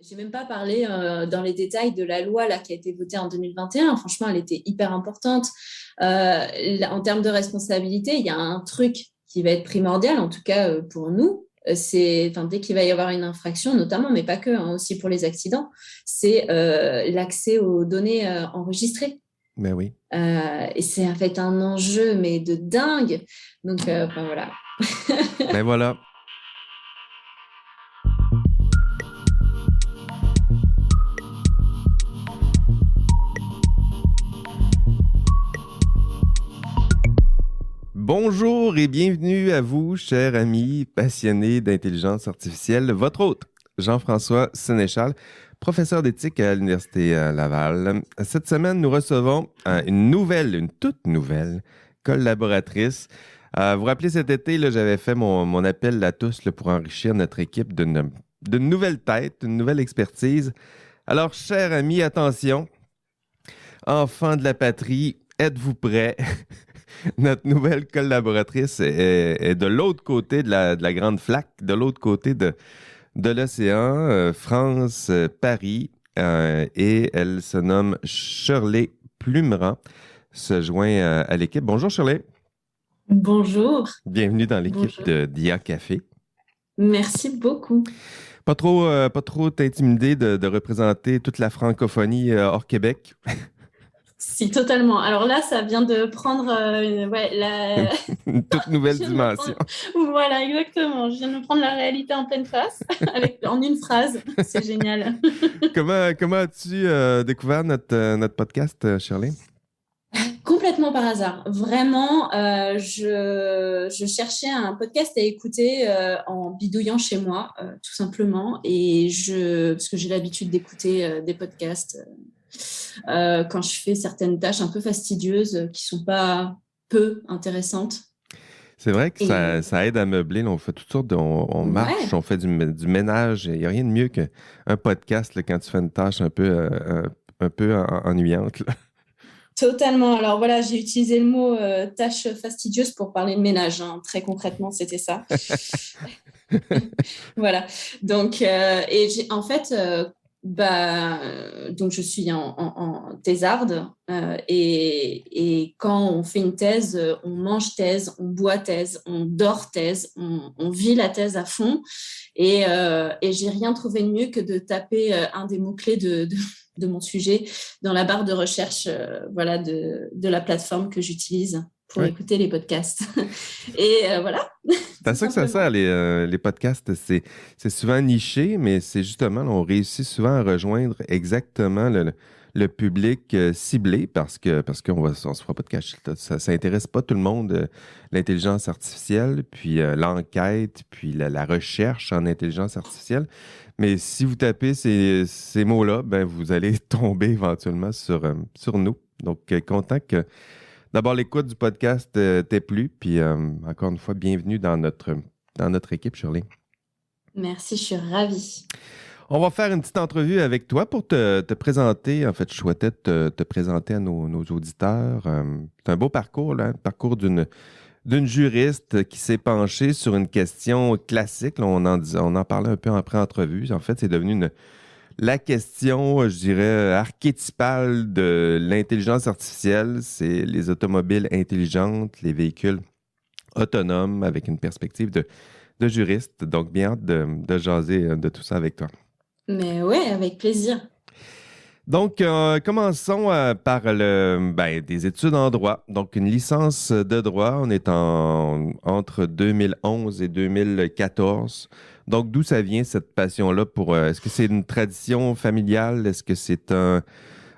J'ai même pas parlé dans les détails de la loi là, qui a été votée en 2021. Franchement, elle était hyper importante. En termes de responsabilité, il y a un truc qui va être primordial, en tout cas pour nous. Dès qu'il va y avoir une infraction, notamment, mais pas que, hein, aussi pour les accidents, c'est l'accès aux données enregistrées. Ben oui. Et c'est en fait un enjeu, mais de dingue. Donc, voilà. Ben voilà. Bonjour et bienvenue à vous, chers amis passionnés d'intelligence artificielle. Votre hôte, Jean-François Sénéchal, professeur d'éthique à l'Université Laval. Cette semaine, nous recevons une toute nouvelle collaboratrice. Vous vous rappelez, cet été, là, j'avais fait mon appel à tous là, pour enrichir notre équipe d'une nouvelle tête, d'une nouvelle expertise. Alors, chers amis, attention, enfants de la patrie, êtes-vous prêts? Notre nouvelle collaboratrice est de l'autre côté de la grande flaque, de l'autre côté de l'océan, France, Paris, et elle se nomme Shirley Plumeran, se joint à l'équipe. Bonjour Shirley. Bonjour. Bienvenue dans l'équipe Bonjour. d'IA Café. Merci beaucoup. Pas trop t'intimider de représenter toute la francophonie hors Québec. Si, totalement. Alors là, ça vient de prendre Une toute nouvelle dimension. Voilà, exactement. Je viens de me prendre la réalité en pleine face, en une phrase. C'est génial. Comment as-tu découvert notre podcast, Shirley? Complètement par hasard. Vraiment, je cherchais un podcast à écouter en bidouillant chez moi, tout simplement. Parce que j'ai l'habitude d'écouter des podcasts quand je fais certaines tâches un peu fastidieuses qui sont pas peu intéressantes. C'est vrai que ça aide à meubler. Là, on fait toutes sortes on marche, on fait du ménage. Il n'y a rien de mieux qu'un podcast là, quand tu fais une tâche un peu ennuyante. Là. Totalement. Alors voilà, j'ai utilisé le mot tâche fastidieuse pour parler de ménage. Hein. Très concrètement, c'était ça. Voilà. Donc, en fait, donc je suis en thésarde et quand on fait une thèse, on mange thèse, on boit thèse, on dort thèse, on vit la thèse à fond et j'ai rien trouvé de mieux que de taper un des mots-clés de mon sujet dans la barre de recherche de la plateforme que j'utilise pour écouter les podcasts. Et voilà. C'est à ça que ça sert, les podcasts. C'est souvent niché, mais c'est justement, là, on réussit souvent à rejoindre exactement le public ciblé parce qu'on se fera pas de cacher. Ça intéresse pas tout le monde, l'intelligence artificielle, puis l'enquête, puis la recherche en intelligence artificielle. Mais si vous tapez ces mots-là, ben vous allez tomber éventuellement sur nous. Donc, content que d'abord l'écoute du podcast t'ait plu. Puis, encore une fois, bienvenue dans notre équipe, Shirley. Merci, je suis ravie. On va faire une petite entrevue avec toi pour te présenter. En fait, je souhaitais te présenter à nos auditeurs. C'est un beau parcours, là, un parcours d'une juriste qui s'est penchée sur une question classique. Là, on en parlait un peu en pré-entrevue. En fait, c'est devenu la question, je dirais, archétypale de l'intelligence artificielle. C'est les automobiles intelligentes, les véhicules autonomes avec une perspective de juriste. Donc, bien hâte de jaser de tout ça avec toi. Mais ouais, avec plaisir. Donc, commençons par des études en droit. Donc, une licence de droit, on est entre 2011 et 2014. Donc, d'où ça vient cette passion-là est-ce que c'est une tradition familiale? Est-ce que c'est un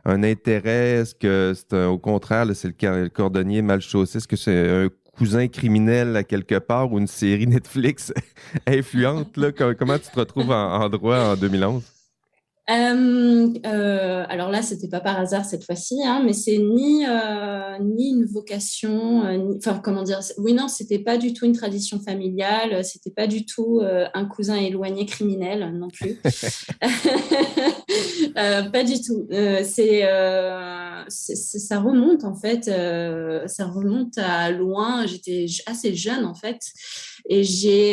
intérêt? Est-ce que c'est au contraire, là, c'est le cordonnier mal chaussé? Est-ce que c'est un cousin criminel à quelque part ou une série Netflix influente? Là? Comment tu te retrouves en droit en 2011? Alors là, c'était pas par hasard cette fois-ci, hein, mais c'est ni une vocation, comment dire. Oui, non, c'était pas du tout une tradition familiale, c'était pas du tout un cousin éloigné criminel non plus. Pas du tout. Ça remonte en fait, ça remonte à loin. J'étais assez jeune en fait, et j'ai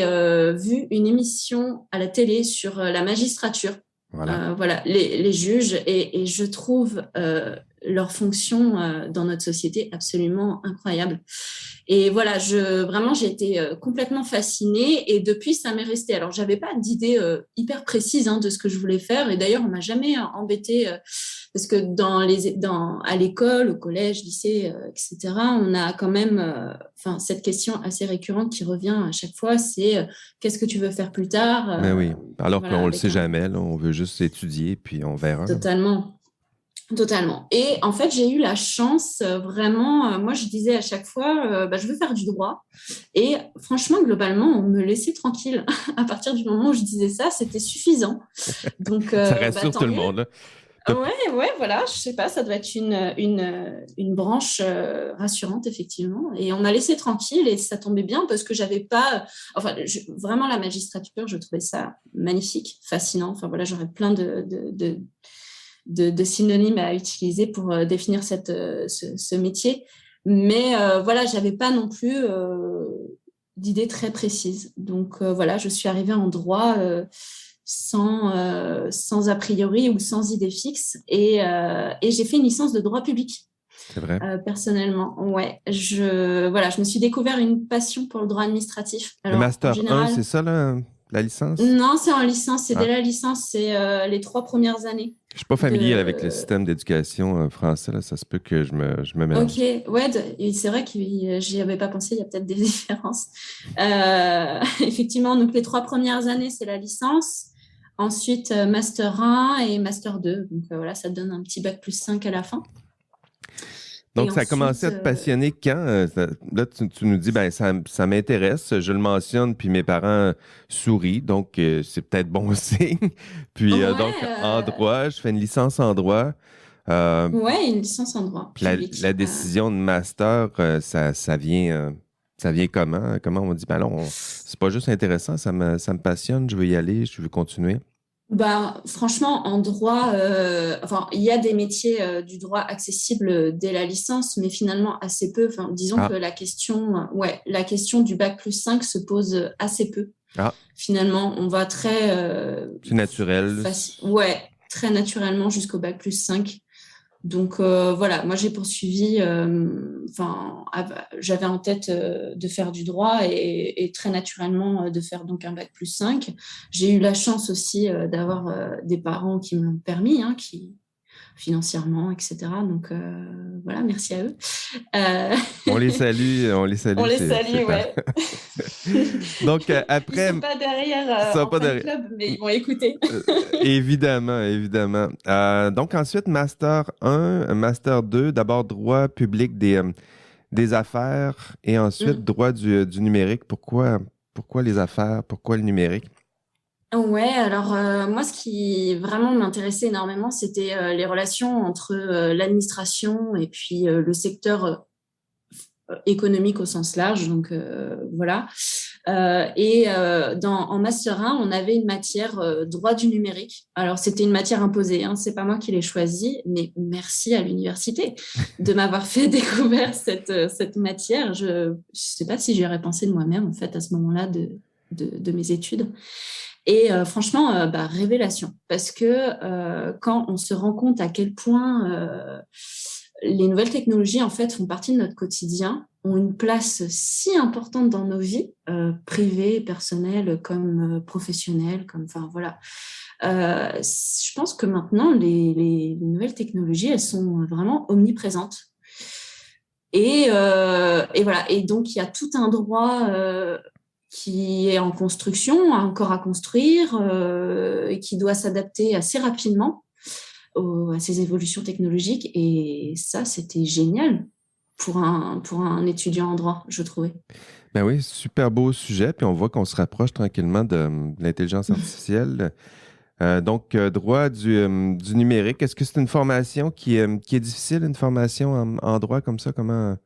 vu une émission à la télé sur la magistrature. Voilà. Voilà, les juges, et je trouve leur fonction dans notre société absolument incroyable. Et voilà, vraiment, j'ai été complètement fascinée, et depuis, ça m'est resté. Alors, j'avais pas d'idée hyper précise de ce que je voulais faire, et d'ailleurs, on m'a jamais embêté parce que à l'école, au collège, lycée, etc., on a quand même cette question assez récurrente qui revient à chaque fois, c'est qu'est-ce que tu veux faire plus tard Mais oui. Alors voilà, qu'on le avec sait jamais, là, on veut juste étudier, puis on verra. totalement. Totalement. Et en fait, j'ai eu la chance, vraiment, moi je disais à chaque fois, je veux faire du droit. Et franchement, globalement, on me laissait tranquille. À partir du moment où je disais ça, c'était suffisant. Donc, Ça rassure tout tant le mieux. monde, là. Ouais, voilà, je sais pas, ça doit être une branche rassurante, effectivement. Et on m'a laissé tranquille, et ça tombait bien parce que j'avais pas, vraiment la magistrature, je trouvais ça magnifique, fascinant. Enfin voilà, j'aurais plein de synonymes à utiliser pour définir ce métier. Mais voilà, j'avais pas non plus d'idée très précise. Donc voilà, je suis arrivée en droit sans a priori ou sans idée fixe. Et j'ai fait une licence de droit public. C'est vrai. Personnellement, ouais, je me suis découvert une passion pour le droit administratif. Le Alors, en Master 1, général, c'est ça, là, la licence? non, c'est en licence, c'est dès Ah, la licence, c'est les 3 premières années je suis pas familier avec le de. système d'éducation français, là. Ça se peut que je me Ok, mélange. ouais, et c'est vrai que j'y avais pas pensé, il y a peut-être des différences. Effectivement, donc les 3 premières années, c'est la licence. Ensuite, Master 1 et Master 2. Donc voilà, ça donne un petit bac plus 5 à la fin. Et Donc, ça a commencé ensuite, à te passionner quand? Là, tu nous dis, ben, ça m'intéresse, je le mentionne, puis mes parents sourient, donc c'est peut-être bon signe. Puis, ouais, donc, en droit, je fais une licence en droit. Euh, ouais, une licence en droit puis la public. décision de master, ça vient comment? Comment on dit, ben là, c'est pas juste intéressant, ça me passionne, je veux y aller, je veux continuer. Franchement, en droit, il y a des métiers du droit accessibles dès la licence, mais finalement assez peu. Enfin, disons que Ah, la question du bac plus 5 se pose assez peu. ah, Finalement, on va c'est naturel. très naturellement jusqu'au bac plus 5. Donc voilà, moi j'ai poursuivi, j'avais en tête de faire du droit, et très naturellement de faire donc un bac plus 5. J'ai eu la chance aussi d'avoir des parents qui me l'ont permis, qui financièrement, etc. Donc voilà, merci à eux. Euh, On les salue, on les c'est salue, pas. ouais. Donc, Ils après, sont pas derrière ils sont en pas fan derrière. club, mais ils vont écouter. Évidemment, évidemment. Donc ensuite, Master 1, Master 2, d'abord droit public des affaires et ensuite droit du numérique. Pourquoi les affaires? Pourquoi le numérique? Ouais, alors moi, ce qui vraiment m'intéressait énormément, c'était les relations entre l'administration et puis le secteur économique au sens large. Donc voilà. En Master 1, on avait une matière droit du numérique. Alors c'était une matière imposée, c'est pas moi qui l'ai choisie, mais merci à l'université de m'avoir fait découvrir cette matière. Je sais pas si j'y aurais pensé de moi-même en fait à ce moment-là de mes études. Et franchement, révélation. Parce que quand on se rend compte à quel point les nouvelles technologies, en fait, font partie de notre quotidien, ont une place si importante dans nos vies, privées, personnelles, comme professionnelles, enfin voilà. Je pense que maintenant, les nouvelles technologies, elles sont vraiment omniprésentes. Et voilà. Et donc, il y a tout un droit qui est en construction, encore à construire, et qui doit s'adapter assez rapidement à ces évolutions technologiques. Et ça, c'était génial pour un étudiant en droit, je trouvais. Ben oui, super beau sujet, puis on voit qu'on se rapproche tranquillement de l'intelligence artificielle. Donc, droit du numérique, est-ce que c'est une formation qui est difficile, une formation en droit comme ça? Comment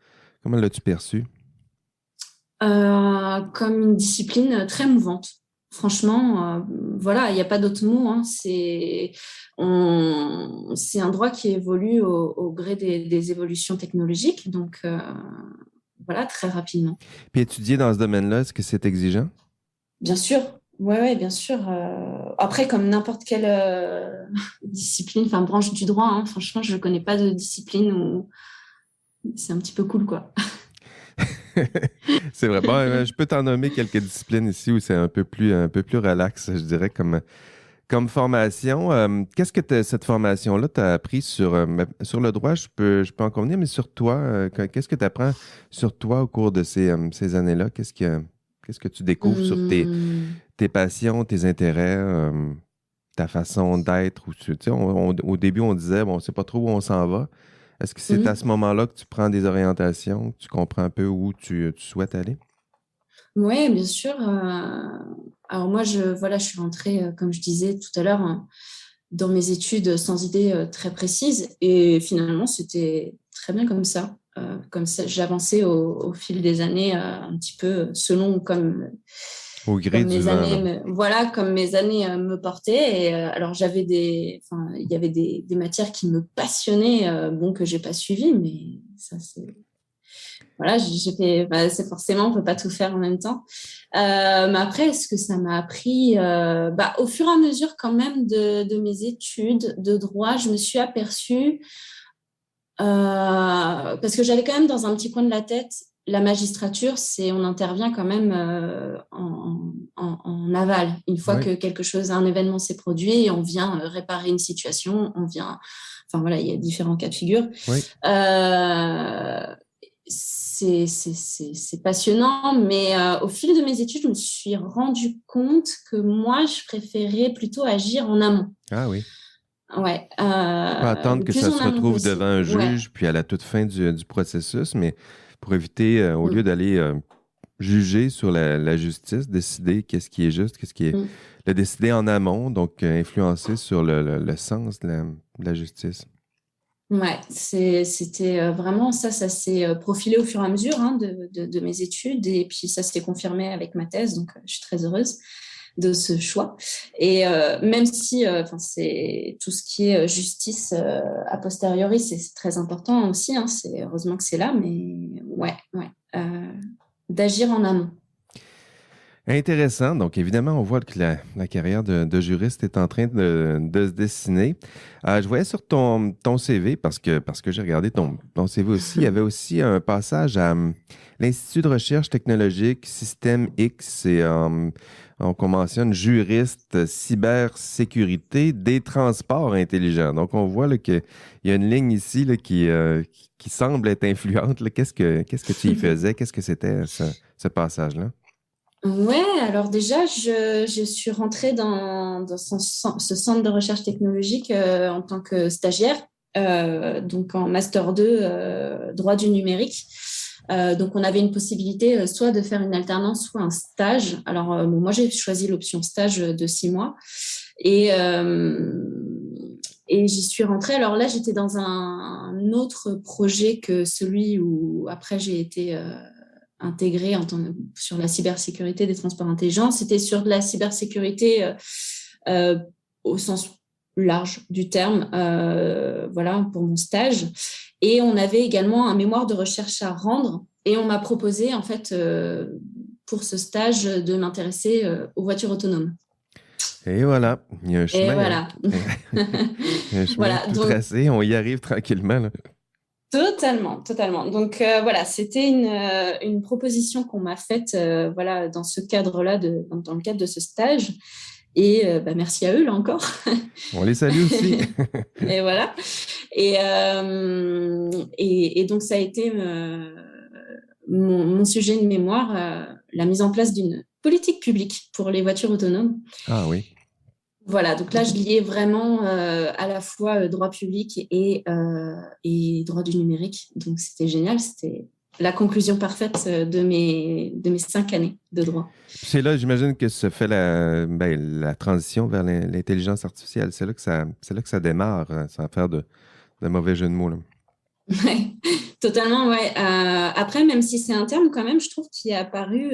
l'as-tu perçue? Comme une discipline très mouvante. Franchement, voilà, il n'y a pas d'autre mot. C'est un droit qui évolue au gré des évolutions technologiques, donc voilà, très rapidement. Puis étudier dans ce domaine-là, est-ce que c'est exigeant? Bien sûr, Ouais, bien sûr. Après, comme n'importe quelle discipline, enfin branche du droit, hein, franchement, je ne connais pas de discipline où c'est un petit peu cool, quoi. C'est vrai. Bon, je peux t'en nommer quelques disciplines ici où c'est un peu plus relax, je dirais, comme formation. Qu'est-ce que cette formation-là t'a appris sur le droit? Je peux en convenir, mais sur toi, qu'est-ce que tu apprends sur toi au cours de ces années-là? Qu'est-ce que tu découvres sur Hum, tes passions, tes intérêts, ta façon d'être? Tu sais, au début, on disait, bon, on ne sait pas trop où on s'en va. Est-ce que c'est à ce hum. moment-là que tu prends des orientations, que tu comprends un peu où tu souhaites aller? Ouais, bien sûr. Alors moi, voilà, je suis rentrée, comme je disais tout à l'heure, hein, dans mes études sans idée très précise. Et finalement, c'était très bien comme ça. Comme ça, j'avançais au fil des années, un petit peu selon Au gré comme du mes vent, là. années, voilà, comme mes années me portaient. Et alors, enfin, il y avait des matières qui me passionnaient, bon, que j'ai pas suivies, mais ça, voilà, j'ai fait, bah, c'est forcément, on peut pas tout faire en même temps. Mais après, ce que ça m'a appris, bah, au fur et à mesure quand même de mes études de droit, je me suis aperçue, parce que j'avais quand même dans un petit coin de la tête, la magistrature, on intervient quand même en aval. Une fois Oui, que un événement s'est produit, on vient réparer une situation, enfin voilà, il y a différents cas de figure. oui. Euh, c'est passionnant, mais au fil de mes études, je me suis rendu compte que moi, je préférais plutôt agir en amont. Ah oui. Ouais, Pas attendre le que plus ça en se amont retrouve devant possible. un Ouais. juge, puis à la toute fin du processus, mais pour éviter, au lieu Mm, d'aller juger sur la justice, décider qu'est-ce qui est juste, qu'est-ce qui est... mm. Le décider en amont, donc influencer sur le sens de la justice. Ouais, c'était vraiment ça s'est profilé au fur et à mesure hein, de mes études et puis ça s'est confirmé avec ma thèse, donc je suis très heureuse de ce choix. Et même si enfin, c'est tout ce qui est justice a posteriori, c'est très important aussi, hein, c'est heureusement que c'est là, mais ouais, d'agir en amont. Intéressant. Donc, évidemment, on voit que la carrière de juriste est en train de se dessiner. Je voyais sur ton CV, parce que j'ai regardé ton CV aussi, il y avait aussi un passage à l'Institut de recherche technologique Système X et on mentionne juriste cybersécurité des transports intelligents. Donc, on voit là, qu'il y a une ligne ici là, qui semble être influente, là. Qu'est-ce que tu y faisais? Qu'est-ce que c'était ce passage-là? Ouais, alors déjà, je suis rentrée dans ce centre de recherche technologique en tant que stagiaire, donc en Master 2 droit du numérique. Donc, on avait une possibilité soit de faire une alternance, soit un stage. Alors, bon, moi, j'ai choisi l'option stage de 6 mois et, et j'y suis rentrée. Alors là, j'étais dans un autre projet que celui où après j'ai été intégrée sur la cybersécurité des transports intelligents. C'était sur de la cybersécurité euh, au sens large du terme, voilà, pour mon stage. Et on avait également un mémoire de recherche à rendre. Et on m'a proposé, en fait, pour ce stage, de m'intéresser aux voitures autonomes. Et voilà, il y a un Et chemin, hein. voilà. Il y a un chemin Voilà, tout donc tracé, on y arrive tranquillement, là. totalement, totalement. Donc voilà, c'était une proposition qu'on m'a faite voilà, dans ce cadre-là, dans le cadre de ce stage. Et bah, merci à eux, là encore. On les salue aussi. Et voilà. Et donc, ça a été mon sujet de mémoire, la mise en place d'une politique publique pour les voitures autonomes. Ah oui. Voilà, donc là, je liais vraiment à la fois droit public et droit du numérique. Donc, c'était génial. C'était la conclusion parfaite de mes 5 années de droit. Puis c'est là, j'imagine que se fait la transition vers l'intelligence artificielle. C'est là que ça démarre, sans faire de mauvais jeu de mots, là. Ouais, totalement, ouais. Après, même si c'est un terme quand même, je trouve qu'il est apparu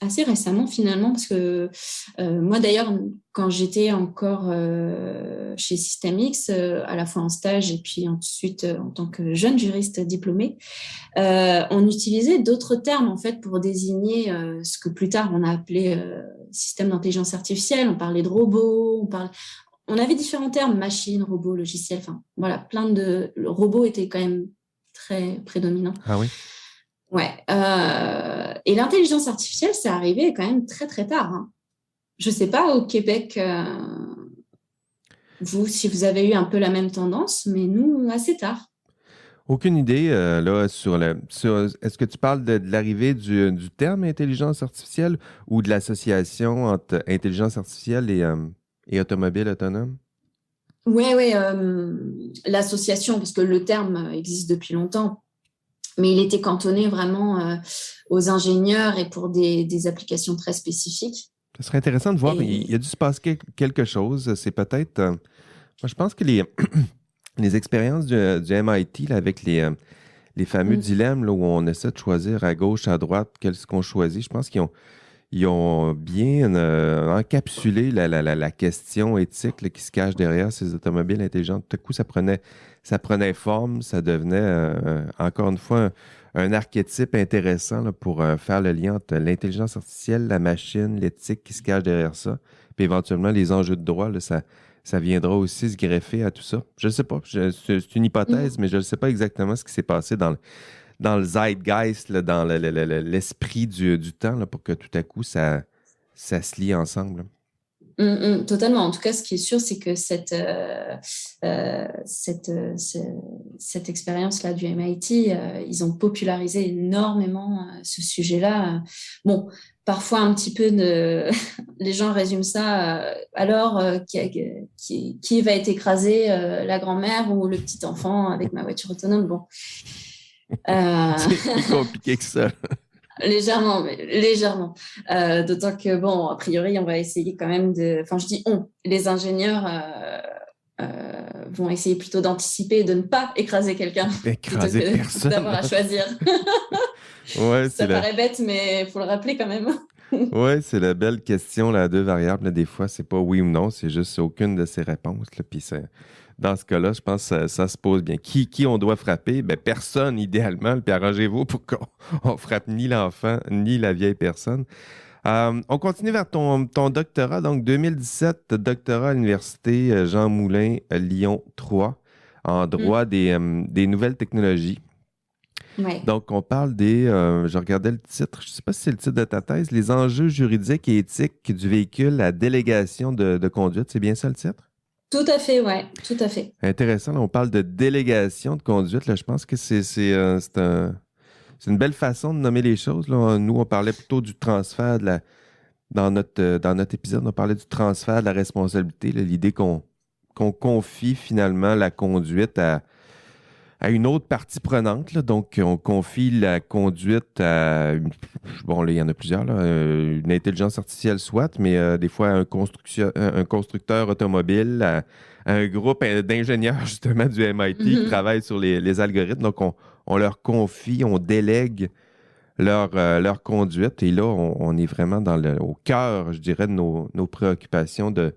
assez récemment finalement, parce que moi d'ailleurs, quand j'étais encore chez Systemix, à la fois en stage et puis ensuite en tant que jeune juriste diplômée, on utilisait d'autres termes en fait pour désigner ce que plus tard on a appelé systèmes d'intelligence artificielle, on parlait de robots, on avait différents termes, machines, robots, logiciels, enfin voilà, le robot était quand même très prédominant. Ah oui? Ouais. Et l'intelligence artificielle, c'est arrivé quand même très très tard. Hein. Je sais pas au Québec, vous, si vous avez eu un peu la même tendance, mais nous, assez tard. Aucune idée, là, est-ce que tu parles de l'arrivée du terme intelligence artificielle ou de l'association entre intelligence artificielle et automobile autonome? Oui, l'association, parce que le terme existe depuis longtemps, mais il était cantonné vraiment aux ingénieurs et pour des applications très spécifiques. Ce serait intéressant de voir. Il Et... y a dû se passer quelque chose. C'est peut-être. Moi, je pense que les expériences du MIT là, avec les fameux dilemmes là, où on essaie de choisir à gauche, à droite, qu'est-ce qu'on choisit, je pense qu'ils ont bien encapsulé la question éthique là, qui se cache derrière ces automobiles intelligentes. Tout à coup, ça prenait forme, ça devenait, encore une fois, un archétype intéressant là, pour faire le lien entre l'intelligence artificielle, la machine, l'éthique qui se cache derrière ça, puis éventuellement les enjeux de droit, là, ça viendra aussi se greffer à tout ça. Je ne sais pas, c'est une hypothèse, mais je ne sais pas exactement ce qui s'est passé dans le zeitgeist, là, dans l'esprit du temps, là, pour que tout à coup, ça se lie ensemble. Totalement. En tout cas, ce qui est sûr, c'est que cette expérience-là du MIT, ils ont popularisé énormément ce sujet-là. Bon, parfois un petit peu les gens résument ça. Alors, qui va être écrasé, la grand-mère ou le petit enfant avec ma voiture autonome? Bon. C'est plus compliqué que ça. Légèrement, mais légèrement. D'autant que, bon, a priori, on va essayer quand même Enfin, je dis on, les ingénieurs vont essayer plutôt d'anticiper et de ne pas écraser quelqu'un plutôt Écraser que personne. d'avoir à choisir. Ouais, Ça paraît bête, mais il faut le rappeler quand même. ouais, c'est la belle question, là, à deux variables. Là. Des fois, c'est pas oui ou non, c'est juste aucune de ces réponses. Là. Puis dans ce cas-là, je pense que ça se pose bien. Qui on doit frapper? Ben, personne, idéalement. Puis arrangez-vous pour qu'on on frappe ni l'enfant, ni la vieille personne. On continue vers ton doctorat. Donc, 2017, doctorat à l'Université Jean Moulin, Lyon 3, en droit des nouvelles technologies. Ouais. Donc, on parle je regardais le titre, je ne sais pas si c'est le titre de ta thèse, les enjeux juridiques et éthiques du véhicule à délégation de conduite. C'est bien ça le titre? Tout à fait, ouais, tout à fait. Intéressant. Là, on parle de délégation de conduite. Là, je pense que c'est une belle façon de nommer les choses. Là. Nous, on parlait plutôt du transfert dans notre épisode, on parlait du transfert de la responsabilité, là, l'idée qu'on confie finalement la conduite à une autre partie prenante. Là. Donc, on confie la conduite à... Bon, là, il y en a plusieurs. Là, une intelligence artificielle soit, mais des fois à un constructeur automobile, à un groupe d'ingénieurs, justement, du MIT qui travaillent sur les algorithmes. Donc, on leur confie, on délègue leur conduite. Et là, on est vraiment au cœur, je dirais, de nos préoccupations de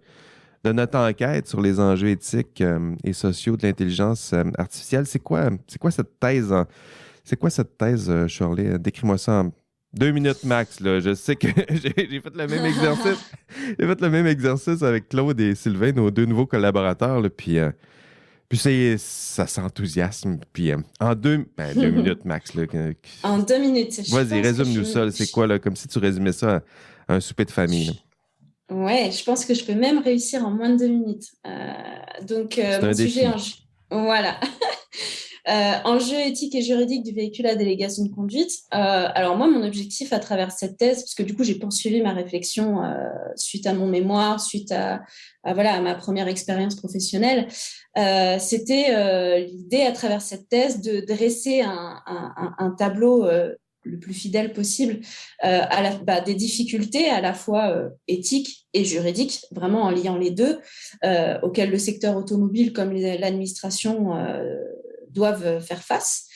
notre enquête sur les enjeux éthiques et sociaux de l'intelligence artificielle. C'est quoi cette thèse? C'est quoi cette thèse, Shirley? Décris-moi ça en 2 minutes max. Là. Je sais que j'ai fait le même exercice. J'ai fait le même exercice avec Claude et Sylvain, nos deux nouveaux collaborateurs. Là, puis ça s'enthousiasme. Puis en 2 minutes max. Là, En 2 minutes. Vas-y, résume-nous ça. Là. C'est quoi, là, comme si tu résumais ça à un souper de famille. Là. Ouais, je pense que je peux même réussir en moins de 2 minutes. Donc, c'est un sujet, défi. voilà. Enjeux éthiques et juridiques du véhicule à délégation de conduite. Alors moi, mon objectif à travers cette thèse, parce que du coup, j'ai poursuivi ma réflexion suite à mon mémoire, suite à ma première expérience professionnelle, c'était l'idée à travers cette thèse de dresser un tableau le plus fidèle possible des difficultés à la fois éthiques et juridiques, vraiment en liant les deux, auxquelles le secteur automobile comme l'administration doivent faire face.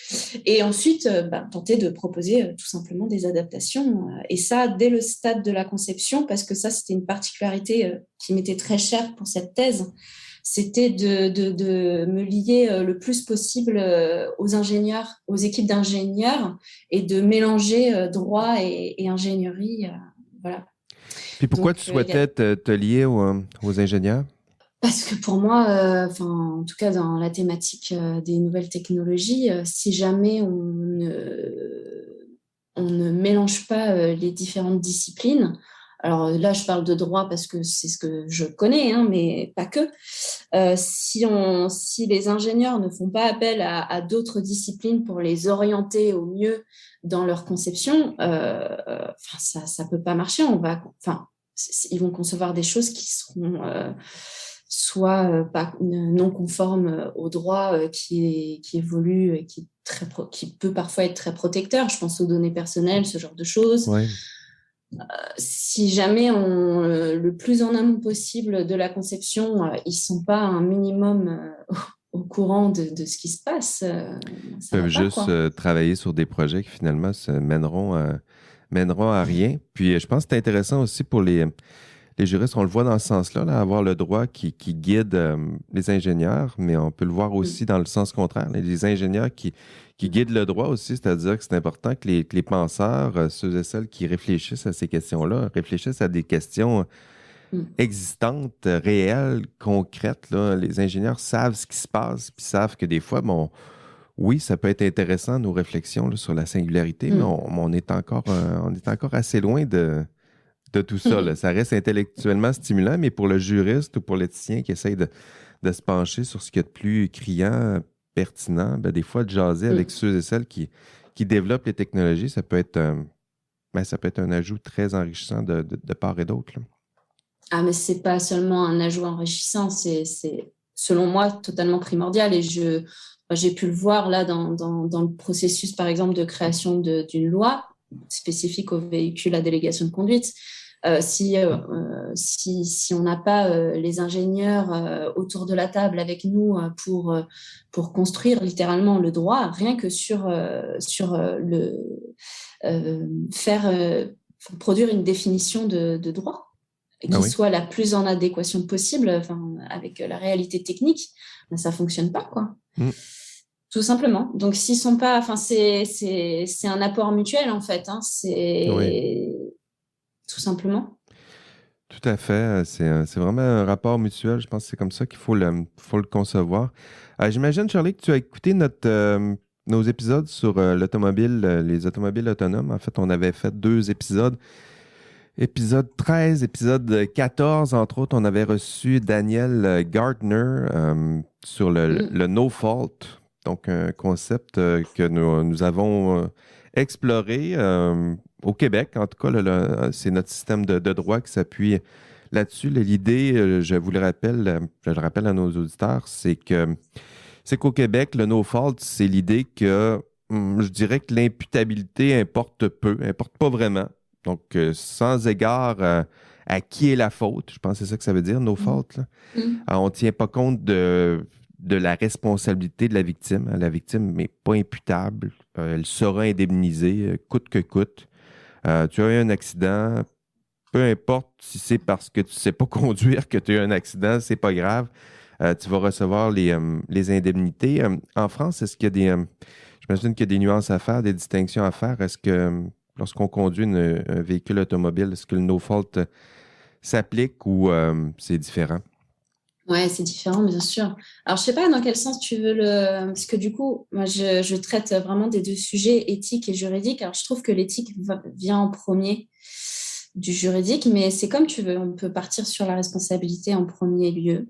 Et ensuite, tenter de proposer tout simplement des adaptations. Et ça, dès le stade de la conception, parce que ça, c'était une particularité qui m'était très chère pour cette thèse, c'était de me lier le plus possible aux ingénieurs, aux équipes d'ingénieurs et de mélanger droit et ingénierie. Voilà. Puis pourquoi tu Donc, souhaitais te lier aux ingénieurs? parce que pour moi, en tout cas dans la thématique des nouvelles technologies, si jamais on ne mélange pas les différentes disciplines, alors là je parle de droit parce que c'est ce que je connais, hein, mais pas que, si les ingénieurs ne font pas appel à d'autres disciplines pour les orienter au mieux dans leur conception, ça peut pas marcher. Ils vont concevoir des choses qui seront soit pas, non conformes au droit qui évolue et qui peut parfois être très protecteur. Je pense aux données personnelles, ce genre de choses. Oui. Si jamais le plus en amont possible de la conception, ils ne sont pas un minimum au courant de ce qui se passe, Ils ça peuvent va pas, juste quoi. travailler sur des projets qui finalement se mèneront à rien. Puis je pense que c'est intéressant aussi pour les juristes, on le voit dans ce sens-là, là, avoir le droit qui guide les ingénieurs, mais on peut le voir Mm. aussi dans le sens contraire. Les ingénieurs qui guident le droit aussi, c'est-à-dire que c'est important que les penseurs, ceux et celles qui réfléchissent à ces questions-là, réfléchissent à des questions Mm. existantes, réelles, concrètes. Là. Les ingénieurs savent ce qui se passe, puis savent que des fois, bon, oui, ça peut être intéressant, nos réflexions là, sur la singularité, mais Mm. on est encore assez loin de tout ça. Là. Mm. Ça reste intellectuellement stimulant, mais pour le juriste ou pour l'éthicien qui essaye de se pencher sur ce qu'il y a de plus criant, pertinent, ben, des fois, de jaser avec Mm. ceux et celles qui développent les technologies, ça peut être un ajout très enrichissant de part et d'autre. Là. Ah, mais c'est pas seulement un ajout enrichissant, c'est selon moi totalement primordial. Et j'ai pu le voir là dans le processus, par exemple, de création d'une loi spécifique aux véhicules à délégation de conduite. Si on n'a pas les ingénieurs autour de la table avec nous pour construire littéralement le droit, rien que faire produire une définition de droit Ah qui oui? soit la plus en adéquation possible avec la réalité technique, ben, ça ne fonctionne pas, quoi. Mm. Tout simplement. Donc, s'ils sont pas, c'est un apport mutuel, en fait. Hein, Oui, c'est tout simplement. tout à fait. C'est vraiment un rapport mutuel. Je pense que c'est comme ça qu'il faut le concevoir. J'imagine, Charlie, que tu as écouté nos épisodes sur l'automobile, les automobiles autonomes. En fait, on avait fait 2 épisodes. Épisode 13, épisode 14, entre autres, on avait reçu Daniel Gardner sur Mm. le no fault, donc un concept que nous avons exploré au Québec. En tout cas, c'est notre système de droit qui s'appuie là-dessus. L'idée, je le rappelle à nos auditeurs, c'est qu'au Québec, le no fault, c'est l'idée que je dirais que l'imputabilité importe peu, importe pas vraiment. Donc, sans égard à qui est la faute, je pense que c'est ça que ça veut dire, no Mm. fault. Là. Mm. On ne tient pas compte de la responsabilité de la victime. La victime n'est pas imputable. Elle sera indemnisée, coûte que coûte. Tu as eu un accident, peu importe si c'est parce que tu ne sais pas conduire que tu as eu un accident, c'est pas grave. Tu vas recevoir les indemnités. En France, est-ce qu'il y a j'imagine qu'il y a des nuances à faire, des distinctions à faire. Est-ce que lorsqu'on conduit un véhicule automobile, est-ce que le no-fault s'applique ou c'est différent? Ouais, c'est différent, bien sûr. Alors, je sais pas dans quel sens tu veux parce que du coup, moi, je traite vraiment des deux sujets, éthique et juridique. Alors, je trouve que l'éthique vient en premier du juridique, mais c'est comme tu veux. On peut partir sur la responsabilité en premier lieu,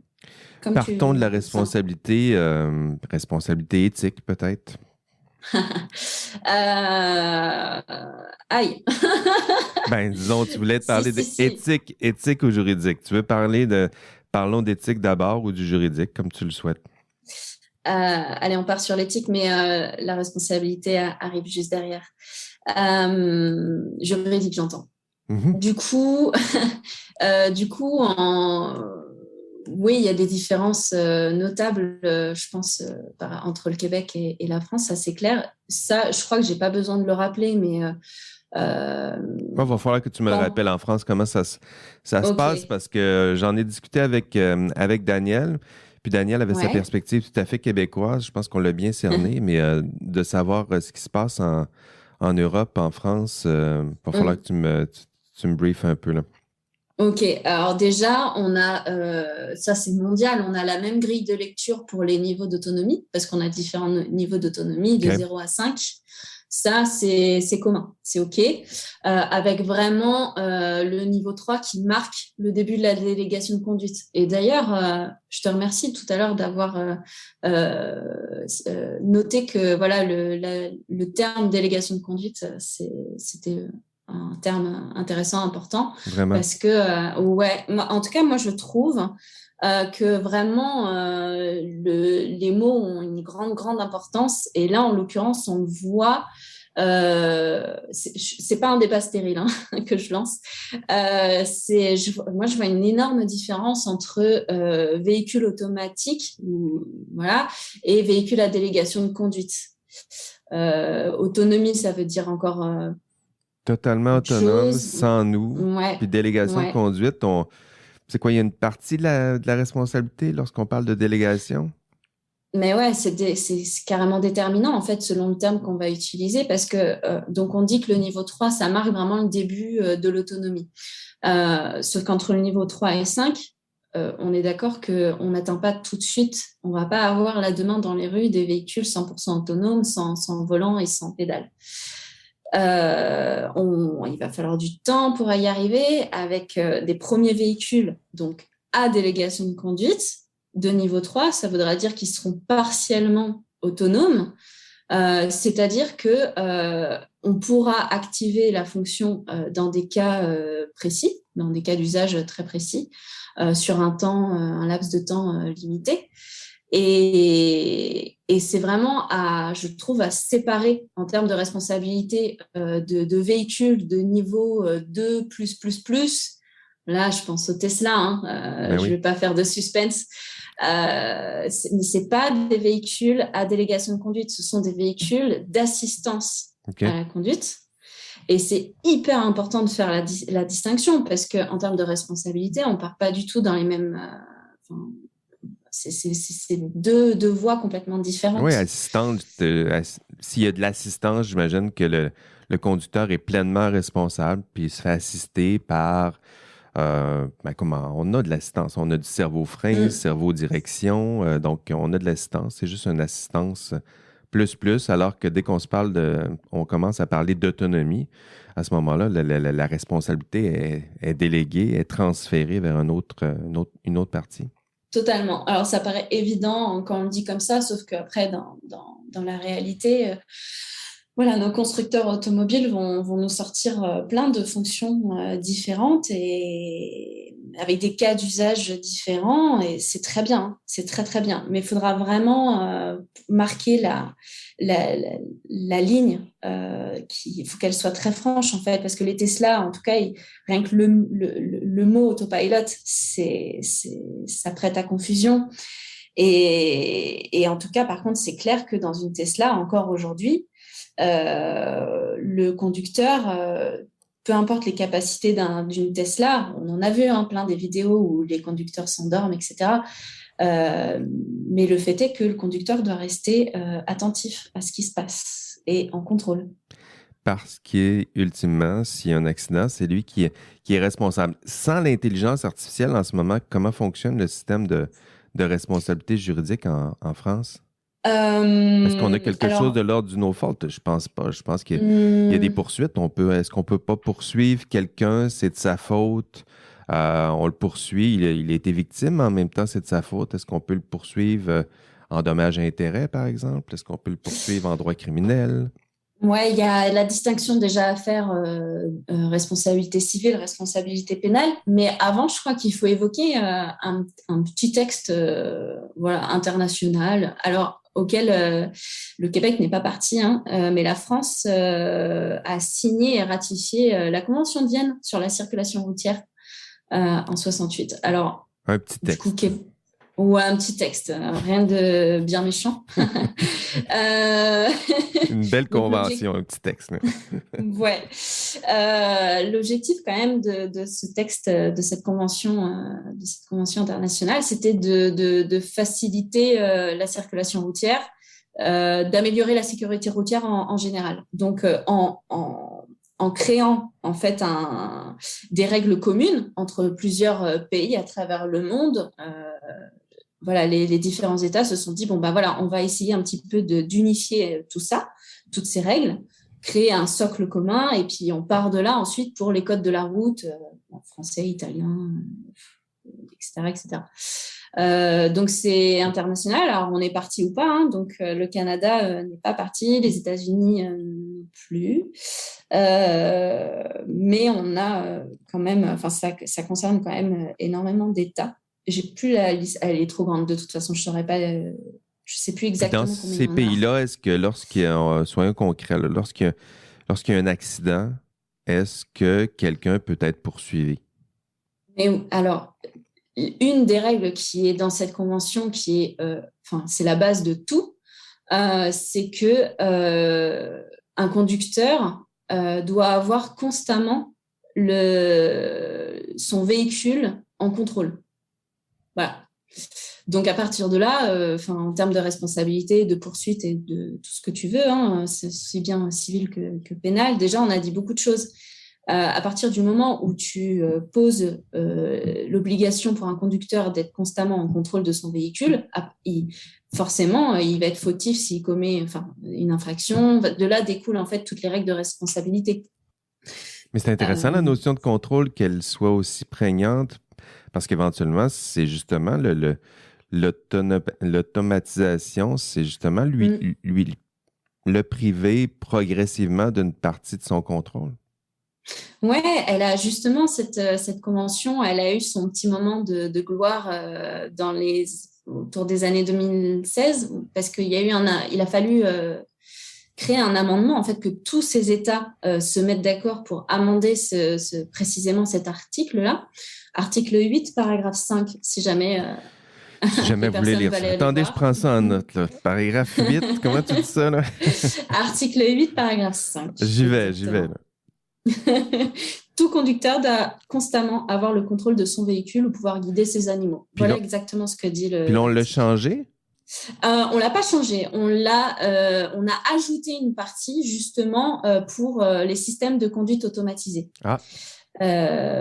comme Partons de la tu le sens. responsabilité éthique peut-être. Euh, Aïe, Ben, disons, tu voulais te si, parler si, si. d'éthique ou juridique. Tu veux parlons d'éthique d'abord ou du juridique, comme tu le souhaites. Allez, on part sur l'éthique, mais la responsabilité arrive juste derrière. Juridique, j'entends. Mhm. Du coup, du coup, oui, il y a des différences notables, je pense, entre le Québec et la France, ça c'est clair. Ça, je crois que j'ai pas besoin de le rappeler, mais euh, Il va falloir que tu me le quand... rappelles en France comment ça se Ok, passe parce que j'en ai discuté avec Daniel. Puis Daniel avait sa ouais. perspective tout à fait québécoise. Je pense qu'on l'a bien cerné, mais de savoir ce qui se passe en Europe, en France, il va falloir que tu me briefes un peu là. Ok, alors déjà, on a, ça c'est mondial, on a la même grille de lecture pour les niveaux d'autonomie, parce qu'on a différents niveaux d'autonomie, de OK. 0 à 5. Ça, c'est commun, c'est OK. Avec vraiment le niveau 3 qui marque le début de la délégation de conduite. Et d'ailleurs, je te remercie tout à l'heure d'avoir noté que voilà, le terme délégation de conduite, c'était un terme intéressant, important, Vraiment. parce que, ouais, en tout cas, moi, je trouve que vraiment, les mots ont une grande, grande importance. Et là, en l'occurrence, on le voit. C'est pas un débat stérile hein, que je lance. Moi, je vois une énorme différence entre véhicule automatique, voilà, et véhicule à délégation de conduite. Autonomie, ça veut dire encore Totalement autre autonome, chose. sans nous. Ouais, Puis délégation de ouais. conduite, c'est quoi, il y a une partie de la responsabilité lorsqu'on parle de délégation? Mais ouais, c'est carrément déterminant en fait selon le terme qu'on va utiliser parce que donc on dit que le niveau 3 ça marque vraiment le début de l'autonomie. Sauf qu'entre le niveau 3 et 5, on est d'accord qu'on n'atteint pas tout de suite, on va pas avoir là demain dans les rues des véhicules 100% autonomes, sans volant et sans pédale. Il va falloir du temps pour y arriver avec des premiers véhicules donc à délégation de conduite de niveau 3, ça voudra dire qu'ils seront partiellement autonomes, c'est-à-dire que on pourra activer la fonction dans des cas précis, dans des cas d'usage très précis, sur un laps de temps limité. Et c'est vraiment je trouve, à séparer en termes de responsabilité de véhicules de niveau 2+++. Là, je pense au Tesla, hein, Ben je ne oui. vais pas faire de suspense. Mais ce n'est pas des véhicules à délégation de conduite, ce sont des véhicules d'assistance OK. à la conduite. Et c'est hyper important de faire la distinction parce qu'en termes de responsabilité, on ne part pas du tout dans les mêmes... c'est deux voies complètement Oui, différentes. assistante, s'il y a de l'assistance, j'imagine que le conducteur est pleinement responsable, puis il se fait assister par, comment, on a de l'assistance, on a du cerveau-frein, Mm. cerveau-direction, donc on a de l'assistance, c'est juste une assistance plus, alors que dès on commence à parler d'autonomie, à ce moment-là, la responsabilité est déléguée, est transférée vers une autre partie. Totalement. Alors, ça paraît évident quand on le dit comme ça, sauf qu'après, dans la réalité, voilà, nos constructeurs automobiles vont nous sortir plein de fonctions différentes et avec des cas d'usage différents. Et c'est très bien, hein. C'est très, très bien. Mais il faudra vraiment marquer la ligne. Il faut qu'elle soit très franche, en fait, parce que les Tesla, en tout cas, rien que le mot autopilot, ça prête à confusion. Et en tout cas, par contre, c'est clair que dans une Tesla, encore aujourd'hui, le conducteur, peu importe les capacités d'une Tesla, on en a vu plein des vidéos où les conducteurs s'endorment, etc. Mais le fait est que le conducteur doit rester attentif à ce qui se passe et en contrôle. Parce qu'ultimement, s'il y a un accident, c'est lui qui est responsable. Sans l'intelligence artificielle, en ce moment, comment fonctionne le système de responsabilité juridique en France? Est-ce qu'on a quelque chose de Alors, l'ordre du no-fault? Je pense pas. Je pense qu'il y a des poursuites. Est-ce qu'on peut pas poursuivre quelqu'un? C'est de sa faute. On le poursuit. Il a été victime, mais en même temps, c'est de sa faute. Est-ce qu'on peut le poursuivre en dommages et intérêts, par exemple? Est-ce qu'on peut le poursuivre en droit criminel? ouais, il y a la distinction déjà à faire responsabilité civile, responsabilité pénale. Mais avant, je crois qu'il faut évoquer un petit texte voilà, international, alors auquel le Québec n'est pas parti, hein, mais la France a signé et ratifié la Convention de Vienne sur la circulation routière en 68. Alors, Un petit du coup, texte. ou un petit texte, rien de bien méchant. Euh, Une belle Donc l'objectif, convention, un petit texte. Là. ouais, l'objectif quand même de ce texte, de cette convention internationale, c'était de faciliter la circulation routière, d'améliorer la sécurité routière en général. Donc en créant en fait des règles communes entre plusieurs pays à travers le monde. Voilà, les différents États se sont dit bon bah voilà, on va essayer un petit peu d'unifier tout ça, toutes ces règles, créer un socle commun et puis on part de là ensuite pour les codes de la route, français, italien, etc., etc. Donc c'est international. Alors on est parti ou pas, hein. Donc le Canada n'est pas parti, les États-Unis non plus. Mais on a quand même, enfin ça concerne quand même énormément d'États. J'ai plus la liste, elle est trop grande de toute façon, je saurais pas, je sais plus Puis dans exactement combien il ces y en a. pays-là, est-ce que lorsqu'il y a, soyons concrets, là, lorsqu'il y a un accident, est-ce que quelqu'un peut être poursuivi? Mais alors, une des règles qui est dans cette convention, qui est, enfin, c'est la base de tout, c'est que un conducteur doit avoir constamment son véhicule en contrôle. Voilà. Donc à partir de là, en termes de responsabilité, de poursuite et de tout ce que tu veux, hein, c'est aussi bien civil que pénal. Déjà, on a dit beaucoup de choses. À partir du moment où tu poses l'obligation pour un conducteur d'être constamment en contrôle de son véhicule, forcément, il va être fautif s'il commet une infraction. De là découlent en fait toutes les règles de responsabilité. Mais c'est intéressant la notion de contrôle qu'elle soit aussi prégnante parce qu'éventuellement, c'est justement l'automatisation, c'est justement lui le priver progressivement d'une partie de son contrôle. Ouais, elle a justement cette convention, elle a eu son petit moment de gloire autour des années 2016 parce qu'il y a eu il a fallu créer un amendement en fait que tous ces États se mettent d'accord pour amender précisément cet article-là, article 8, paragraphe 5, si jamais Si jamais vous voulez lire ça. Attendez, je prends ça en note. Là. Paragraphe 8, comment tu dis ça? Là? Article 8, paragraphe 5. J'y vais. Là. Tout conducteur doit constamment avoir le contrôle de son véhicule ou pouvoir guider ses animaux. Puis voilà exactement ce que dit le... Puis là, on l'a changé? On l'a pas changé. On a ajouté une partie justement pour les systèmes de conduite automatisés. Ah.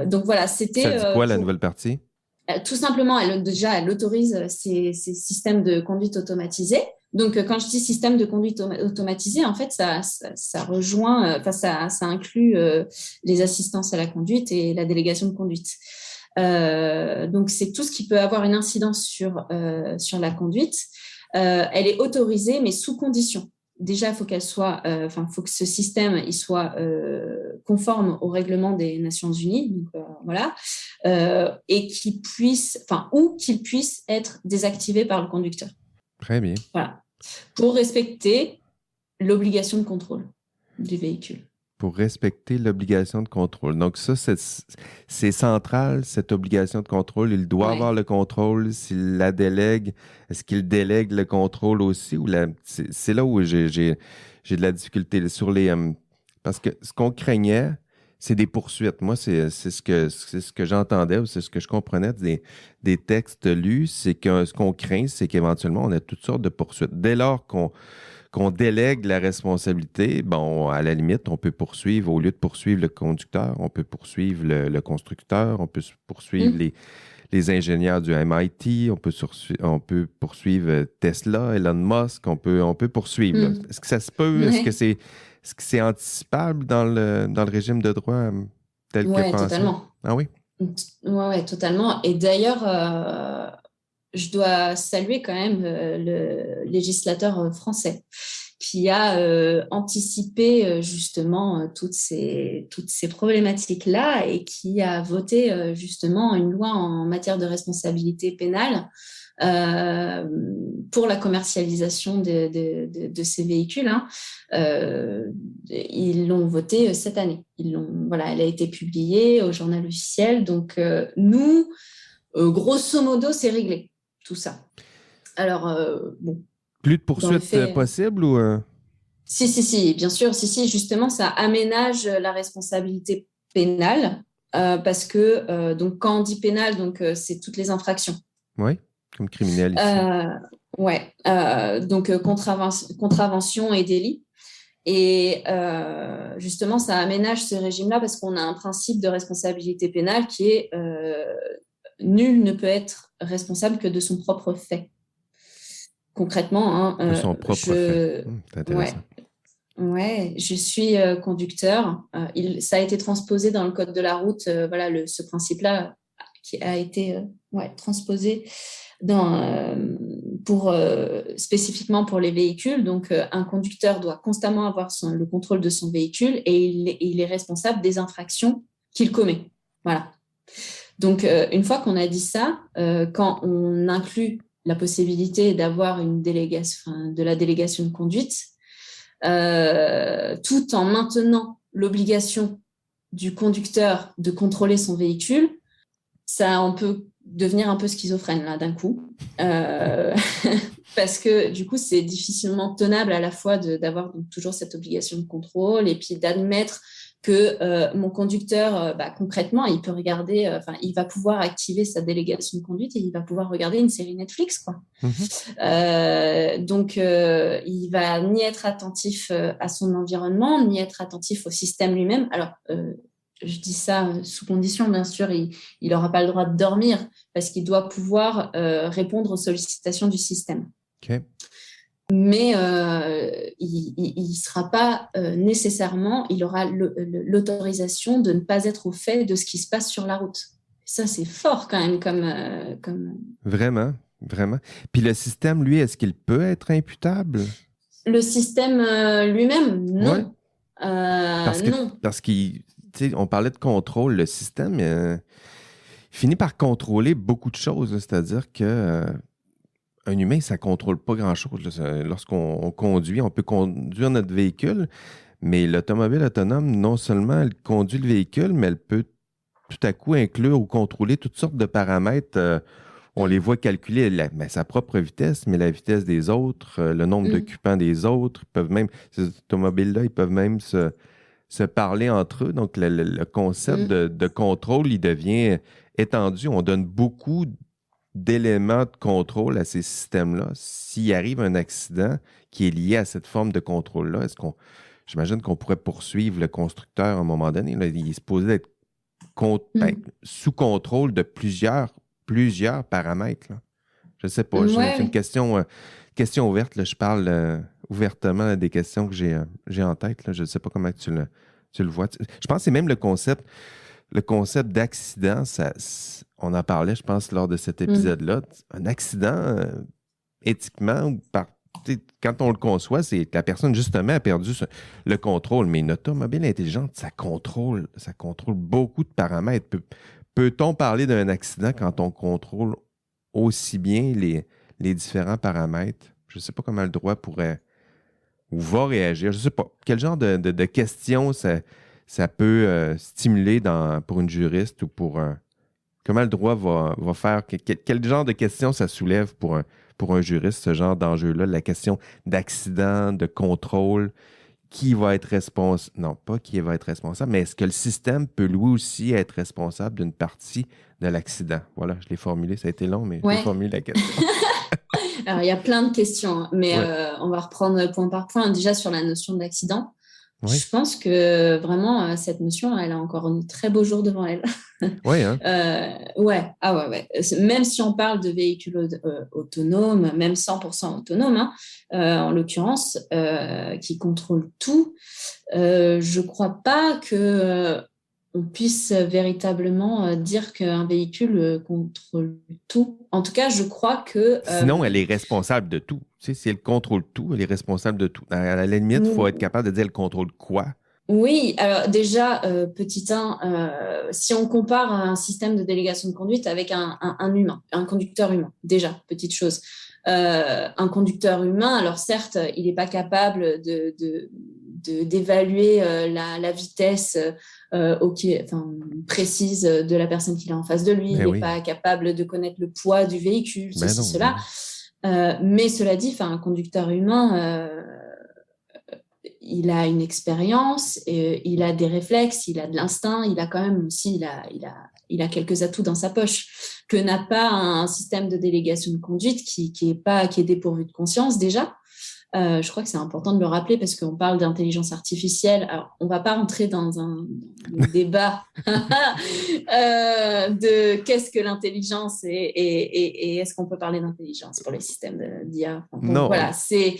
Donc voilà, c'était... Ça dit quoi, la nouvelle partie? Tout simplement, elle autorise ces systèmes de conduite automatisés. Donc, quand je dis système de conduite automatisé, en fait, ça rejoint, ça inclut les assistances à la conduite et la délégation de conduite. Donc, c'est tout ce qui peut avoir une incidence sur la conduite. Elle est autorisée, mais sous condition. Déjà, il faut qu'elle soit, faut que ce système il soit conforme au règlement des Nations Unies, donc voilà, et qu'il puisse être désactivé par le conducteur. Très bien. Voilà, pour respecter l'obligation de contrôle du véhicule. Pour respecter l'obligation de contrôle. Donc ça, c'est central, cette obligation de contrôle. Il doit avoir le contrôle. S'il la délègue, est-ce qu'il délègue le contrôle aussi? C'est là où j'ai de la difficulté sur les... parce que ce qu'on craignait, c'est des poursuites. Moi, c'est ce que j'entendais ou c'est ce que je comprenais des textes lus. C'est que ce qu'on craint, c'est qu'éventuellement, on a toutes sortes de poursuites. Dès lors qu'on délègue la responsabilité, bon, à la limite, on peut poursuivre, au lieu de poursuivre le conducteur, on peut poursuivre le constructeur, on peut poursuivre les ingénieurs du MIT, on peut poursuivre Tesla, Elon Musk, on peut poursuivre. Est-ce que ça se peut? Est-ce que c'est anticipable dans le régime de droit tel que pensé? Oui, totalement. Ah oui? Oui, totalement. Et d'ailleurs, je dois saluer quand même le législateur français qui a anticipé justement toutes ces problématiques-là et qui a voté justement une loi en matière de responsabilité pénale pour la commercialisation de ces véhicules. Hein. Ils l'ont voté cette année. Elle a été publiée au journal officiel. Donc, nous, grosso modo, c'est réglé. Tout ça. Alors, bon. Plus de poursuites possibles ou... Si, bien sûr. Si, justement, ça aménage la responsabilité pénale parce que, donc, quand on dit pénale, donc, c'est toutes les infractions. Oui, comme criminel ici. Donc, contravention et délit. Et justement, ça aménage ce régime-là parce qu'on a un principe de responsabilité pénale qui est nul ne peut être responsable que de son propre fait. Concrètement, De son propre fait. C'est intéressant. Ouais, je suis conducteur. Ça a été transposé dans le code de la route. Voilà, ce principe-là qui a été transposé spécifiquement pour les véhicules. Donc, un conducteur doit constamment avoir le contrôle de son véhicule et il est responsable des infractions qu'il commet. Voilà. Donc, une fois qu'on a dit ça, quand on inclut la possibilité d'avoir de la délégation de conduite, tout en maintenant l'obligation du conducteur de contrôler son véhicule, on peut devenir un peu schizophrène là d'un coup, parce que du coup c'est difficilement tenable à la fois d'avoir toujours cette obligation de contrôle et puis d'admettre que mon conducteur, concrètement, il peut regarder, il va pouvoir activer sa délégation de conduite et il va pouvoir regarder une série Netflix, quoi. Donc, il va ni être attentif à son environnement, ni être attentif au système lui-même. Alors, je dis ça sous condition, bien sûr, il n'aura pas le droit de dormir parce qu'il doit pouvoir répondre aux sollicitations du système. OK. Mais il sera pas nécessairement, il aura l'autorisation de ne pas être au fait de ce qui se passe sur la route. Ça, c'est fort quand même comme... Vraiment, vraiment. Puis le système, lui, est-ce qu'il peut être imputable? Le système lui-même, non. Ouais. Non. Parce qu'on parlait de contrôle, le système finit par contrôler beaucoup de choses. C'est-à-dire que un humain, ça ne contrôle pas grand-chose. Lorsqu'on conduit, on peut conduire notre véhicule, mais l'automobile autonome, non seulement elle conduit le véhicule, mais elle peut tout à coup inclure ou contrôler toutes sortes de paramètres. On les voit calculer sa propre vitesse, mais la vitesse des autres, le nombre d'occupants des autres. Ces automobiles-là, ils peuvent même se parler entre eux. Donc, le concept de contrôle, il devient étendu. On donne beaucoup d'éléments de contrôle à ces systèmes-là. S'il arrive un accident qui est lié à cette forme de contrôle-là, j'imagine qu'on pourrait poursuivre le constructeur à un moment donné. Là, il est supposé être sous contrôle de plusieurs paramètres. Là. Je ne sais pas. C'est une question ouverte. Là. Je parle ouvertement des questions que j'ai en tête. Là. Je ne sais pas comment tu le vois. Je pense que c'est même le concept d'accident. On en parlait, je pense, lors de cet épisode-là. Un accident, éthiquement, quand on le conçoit, c'est que la personne, justement, a perdu le contrôle. Mais une automobile intelligente, ça contrôle beaucoup de paramètres. Peut-on parler d'un accident quand on contrôle aussi bien les différents paramètres? Je ne sais pas comment le droit pourrait ou va réagir. Je ne sais pas. Quel genre de questions ça peut stimuler pour une juriste ou comment le droit va faire? Quel genre de questions ça soulève pour un juriste, ce genre d'enjeu-là? La question d'accident, de contrôle, qui va être responsable? Non, pas qui va être responsable, mais est-ce que le système peut lui aussi être responsable d'une partie de l'accident? Voilà, je l'ai formulé, ça a été long, mais j'ai formulé la question. Alors, il y a plein de questions, mais on va reprendre point par point. Déjà, sur la notion d'accident, je pense que vraiment, cette notion, elle a encore un très beau jour devant elle. Oui, hein? Ouais. Même si on parle de véhicules autonomes, même 100% autonomes, en l'occurrence, qui contrôlent tout, je ne crois pas que on puisse véritablement dire qu'un véhicule contrôle tout. En tout cas, je crois que... Sinon, elle est responsable de tout. Tu sais, si elle contrôle tout, elle est responsable de tout. À la limite, il faut être capable de dire elle contrôle quoi. Oui, alors déjà, petit 1, si on compare un système de délégation de conduite avec un humain, un conducteur humain, déjà, petite chose. Un conducteur humain, alors certes, il n'est pas capable d'évaluer la vitesse précise de la personne qu'il a en face de lui. Il n'est pas capable de connaître le poids du véhicule, cela. Mais cela dit, un conducteur humain, il a une expérience, il a des réflexes, il a de l'instinct, il a quand même aussi, il a quelques atouts dans sa poche que n'a pas un système de délégation de conduite qui est dépourvu de conscience déjà. Je crois que c'est important de le rappeler parce qu'on parle d'intelligence artificielle. Alors, on ne va pas rentrer dans un débat de qu'est-ce que l'intelligence et est-ce qu'on peut parler d'intelligence pour les systèmes d'IA. Donc, Non. voilà, c'est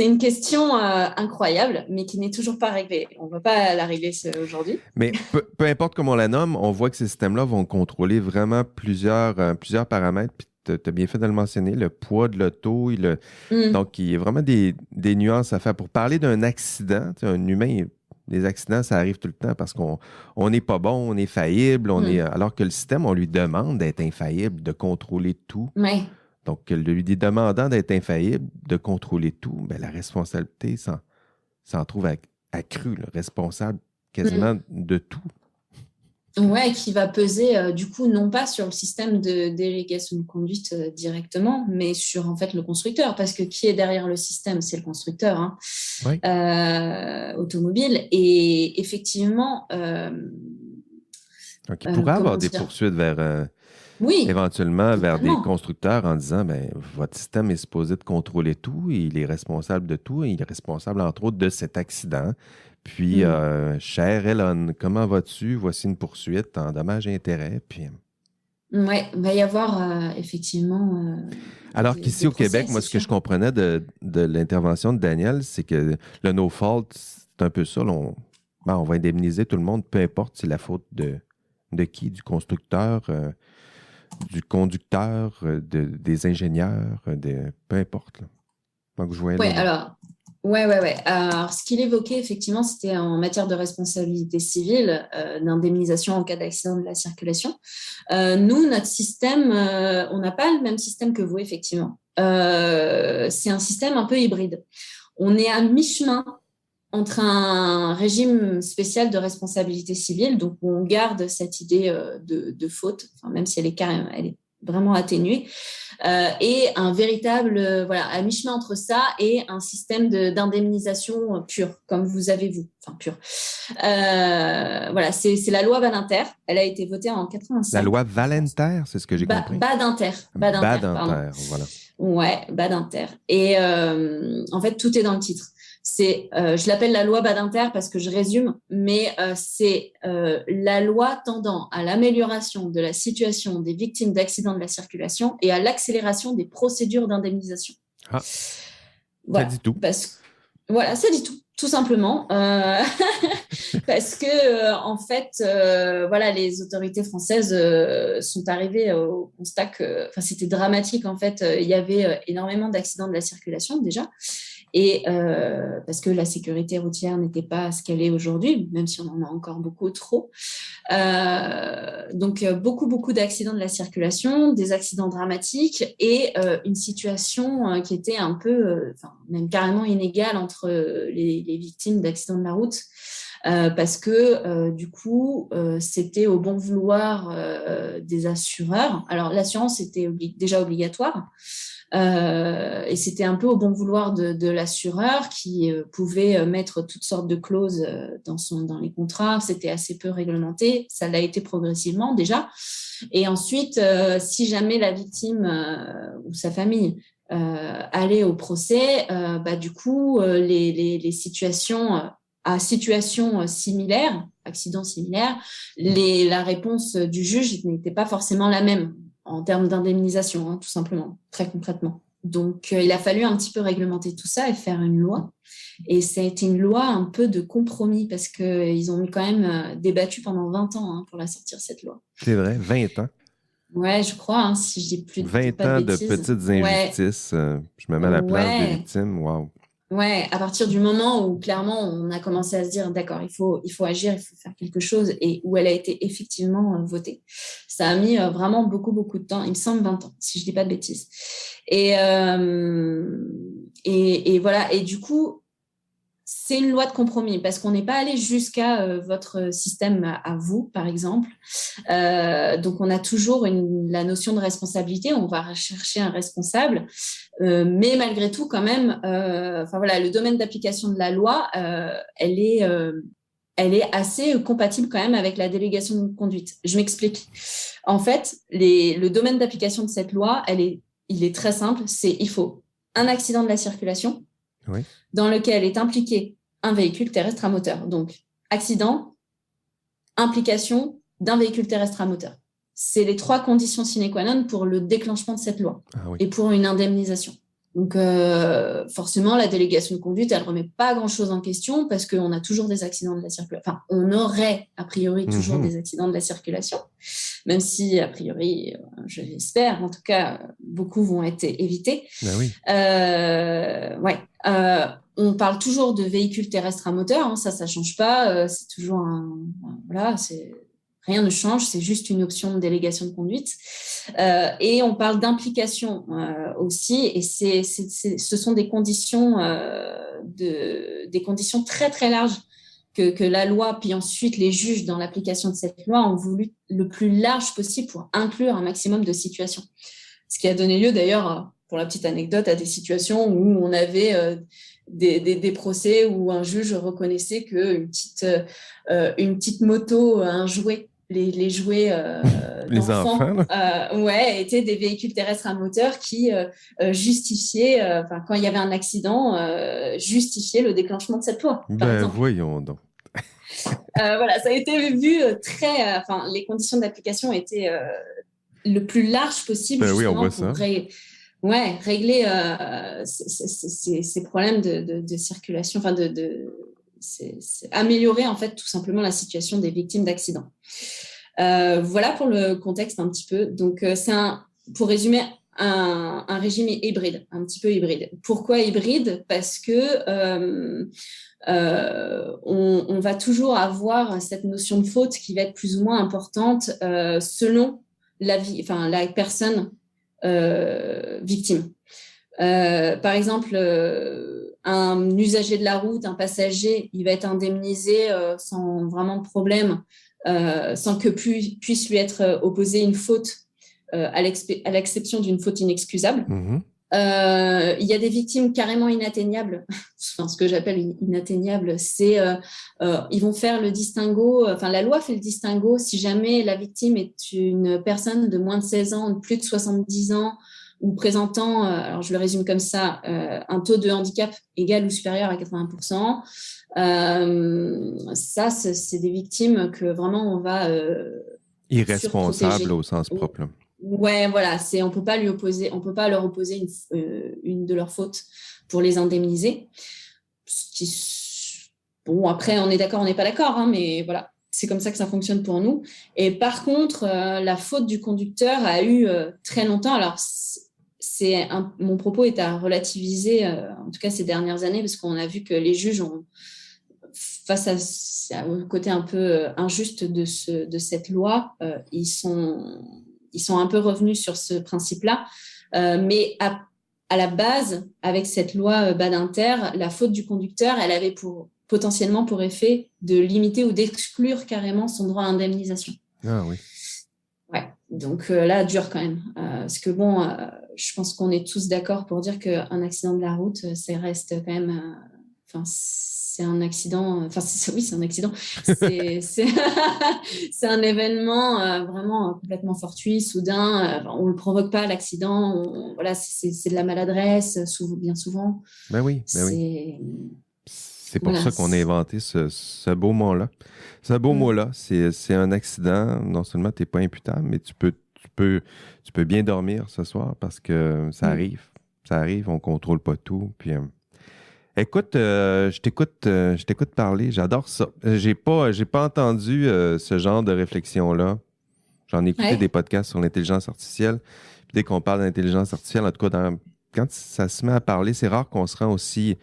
une question incroyable, mais qui n'est toujours pas réglée. On ne va pas la régler aujourd'hui. Mais peu importe comment on la nomme, on voit que ces systèmes-là vont contrôler vraiment plusieurs paramètres. Puis tu as bien fait de le mentionner, le poids de l'auto. Donc, il y a vraiment des nuances à faire. Pour parler d'un accident, un humain, des accidents, ça arrive tout le temps parce qu'on n'est pas bon, on est faillible. Alors que le système, on lui demande d'être infaillible, de contrôler tout. Oui. Donc, lui demandant d'être infaillible, de contrôler tout, bien, la responsabilité s'en trouve accrue, responsable quasiment de tout. Ouais, qui va peser du coup non pas sur le système de délégation de conduite directement, mais sur en fait le constructeur, parce que qui est derrière le système, c'est le constructeur Oui. Automobile. Et effectivement, donc, il pourrait avoir des poursuites vers éventuellement vers des constructeurs en disant ben, votre système est supposé de contrôler tout, et il est responsable de tout, et il est responsable entre autres de cet accident. Puis, cher Elon, comment vas-tu? Voici une poursuite en dommages et intérêts. Puis... Oui, il va y avoir effectivement... Alors qu'ici au Québec, moi, ce que je comprenais de l'intervention de Daniel, c'est que le no-fault, c'est un peu ça. On va indemniser tout le monde, peu importe c'est la faute de qui? Du constructeur, du conducteur, des ingénieurs, peu importe. Là. Donc, je voyais Ouais. Alors, ce qu'il évoquait, effectivement, c'était en matière de responsabilité civile, d'indemnisation en cas d'accident de la circulation. Nous, notre système, on n'a pas le même système que vous, effectivement. C'est un système un peu hybride. On est à mi-chemin entre un régime spécial de responsabilité civile, donc on garde cette idée de faute, même si elle est vraiment atténuée, et un véritable, à mi-chemin entre ça et un système d'indemnisation pur, comme vous avez vous, pur. C'est la loi Badinter, elle a été votée en 85. La loi Valenter, c'est ce que j'ai compris. Badinter, voilà. Ouais, Badinter. Et en fait, tout est dans le titre. Je l'appelle la loi Badinter parce que je résume, mais c'est la loi tendant à l'amélioration de la situation des victimes d'accidents de la circulation et à l'accélération des procédures d'indemnisation. Ah, voilà, ça dit tout. Ça dit tout simplement. Parce que, en fait, les autorités françaises sont arrivées au constat que c'était dramatique. En fait, il y avait énormément d'accidents de la circulation déjà. Et parce que la sécurité routière n'était pas ce qu'elle est aujourd'hui, même si on en a encore beaucoup trop. Donc, beaucoup d'accidents de la circulation, des accidents dramatiques et une situation qui était un peu, même carrément inégale entre les victimes d'accidents de la route. Parce que du coup, c'était au bon vouloir des assureurs. Alors, l'assurance était déjà obligatoire. Et c'était un peu au bon vouloir de l'assureur qui pouvait mettre toutes sortes de clauses dans les contrats. C'était assez peu réglementé. Ça l'a été progressivement déjà. Et ensuite, si jamais la victime ou sa famille allait au procès, du coup, les situations à situation similaire, accident similaire, la réponse du juge n'était pas forcément la même en termes d'indemnisation, tout simplement, très concrètement. Donc, il a fallu un petit peu réglementer tout ça et faire une loi. Et ça a été une loi un peu de compromis parce qu'ils ont quand même débattu pendant 20 ans pour la sortir, cette loi. C'est vrai, 20 ans. Ouais, je crois, si je dis plus de 20 ans de petites injustices. Je me mets à la place des victimes. Wow. Ouais, à partir du moment où clairement on a commencé à se dire d'accord, il faut agir, il faut faire quelque chose, et où elle a été effectivement votée. Ça a mis vraiment beaucoup de temps, il me semble 20 ans, si je dis pas de bêtises. Et voilà, et du coup, c'est une loi de compromis parce qu'on n'est pas allé jusqu'à votre système à vous, par exemple. Donc, on a toujours la notion de responsabilité. On va rechercher un responsable. Mais malgré tout, quand même, le domaine d'application de la loi, elle est assez compatible quand même avec la délégation de conduite. Je m'explique. En fait, le domaine d'application de cette loi, il est très simple. Il faut un accident de la circulation Oui. dans lequel est impliqué un véhicule terrestre à moteur. Donc, accident, implication d'un véhicule terrestre à moteur. C'est les 3 conditions sine qua non pour le déclenchement de cette loi et pour une indemnisation. Donc, forcément, la délégation de conduite, elle ne remet pas grand-chose en question parce qu'on a toujours des accidents de la circulation. Enfin, on aurait, a priori, toujours des accidents de la circulation, même si, a priori, je l'espère, en tout cas, beaucoup vont être évités. Ben oui. On parle toujours de véhicules terrestres à moteur, ça ne change pas. C'est toujours rien ne change, c'est juste une option de délégation de conduite. Et on parle d'implication aussi, et ce sont des conditions, des conditions très très larges que la loi, puis ensuite les juges dans l'application de cette loi ont voulu le plus large possible pour inclure un maximum de situations. Ce qui a donné lieu d'ailleurs, pour la petite anecdote, à des situations où on avait des procès où un juge reconnaissait qu'une petite moto, un jouet, les jouets les enfants étaient des véhicules terrestres à moteur qui justifiaient, quand il y avait un accident, justifiaient le déclenchement de cette loi. Ben voyons donc. Ça a été vu les conditions d'application étaient le plus large possible justement pour régler ces problèmes de circulation, c'est améliorer en fait tout simplement la situation des victimes d'accidents. Voilà pour le contexte un petit peu. Donc pour résumer, un régime hybride, un petit peu hybride. Pourquoi hybride ? Parce que on va toujours avoir cette notion de faute qui va être plus ou moins importante selon la personne victime. Par exemple, un usager de la route, un passager, il va être indemnisé sans vraiment de problème, sans que puisse lui être opposée une faute, à l'exception d'une faute inexcusable. Il y a des victimes carrément inatteignables. Ce que j'appelle inatteignables, c'est ils vont faire le distinguo. La loi fait le distinguo si jamais la victime est une personne de moins de 16 ans, de plus de 70 ans, ou présentant, alors je le résume comme ça, un taux de handicap égal ou supérieur à 80%. Ça, c'est des victimes que vraiment on va irresponsables au sens propre. Là. Ouais, voilà, on peut pas leur opposer une de leurs fautes pour les indemniser. Bon, après, on est d'accord, on n'est pas d'accord, mais voilà, c'est comme ça que ça fonctionne pour nous. Et par contre, la faute du conducteur a eu très longtemps. Alors, mon propos est à relativiser, en tout cas ces dernières années, parce qu'on a vu que les juges ont, face au côté un peu injuste de cette loi, ils sont un peu revenus sur ce principe-là. Mais à la base, avec cette loi Badinter, la faute du conducteur, elle avait potentiellement pour effet de limiter ou d'exclure carrément son droit à indemnisation. Ah oui. Ouais, donc là, dur quand même. Parce que je pense qu'on est tous d'accord pour dire qu'un accident de la route, ça reste quand même... c'est un accident. Oui, c'est un accident. C'est un événement vraiment complètement fortuit, soudain. On ne le provoque pas, l'accident. C'est de la maladresse, bien souvent. Ben oui. C'est pour ça qu'on a inventé ce beau mot-là. Ce beau mot-là, c'est un accident. Non seulement tu n'es pas imputable, mais tu peux bien dormir ce soir parce que ça arrive. Ça arrive, on ne contrôle pas tout. Puis, écoute, je t'écoute parler. J'adore ça. J'ai pas entendu ce genre de réflexion-là. J'en ai écouté des podcasts sur l'intelligence artificielle. Puis dès qu'on parle d'intelligence artificielle, en tout cas, quand ça se met à parler, c'est rare qu'on se rend aussi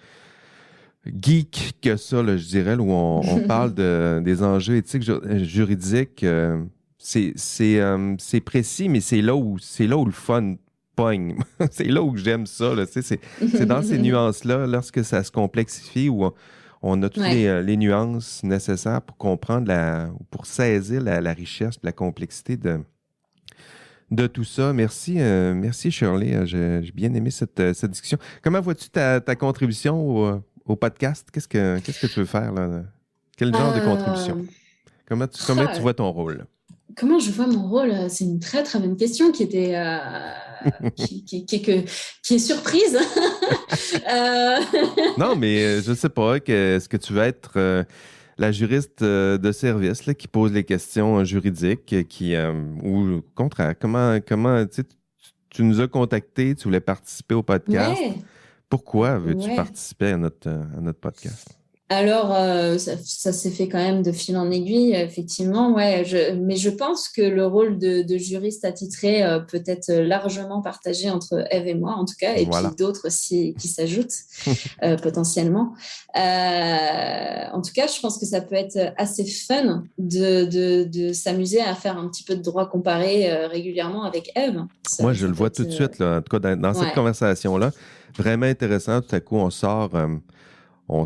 geek que ça, là, je dirais, où on parle des enjeux éthiques juridiques. C'est précis, mais c'est là où le fun pogne. C'est là où j'aime ça. Là, c'est dans ces nuances-là, lorsque ça se complexifie, où on a toutes les nuances nécessaires pour comprendre, pour saisir la richesse, la complexité de tout ça. Merci Shirley. J'ai bien aimé cette discussion. Comment vois-tu ta contribution au podcast? Qu'est-ce que tu veux faire là? Quel genre de contribution? Comment tu vois ton rôle? Comment je vois mon rôle? C'est une très très bonne question qui était qui est surprise. Non, mais je sais pas, est-ce que tu veux être la juriste de service là, qui pose les questions juridiques, ou au contraire, comment tu nous as contactés, tu voulais participer au podcast. Ouais, Pourquoi veux-tu ouais. participer à notre podcast? Alors, ça s'est fait quand même de fil en aiguille, effectivement, ouais. Mais je pense que le rôle de juriste attitré peut être largement partagé entre Eve et moi, en tout cas, et puis Voilà. d'autres aussi qui s'ajoutent potentiellement. En tout cas, je pense que ça peut être assez fun de s'amuser à faire un petit peu de droit comparé régulièrement avec Eve. Moi, Ça, je ça le peut vois être, tout de suite, là, en tout cas, dans cette ouais, conversation-là, vraiment intéressant. Tout à coup, on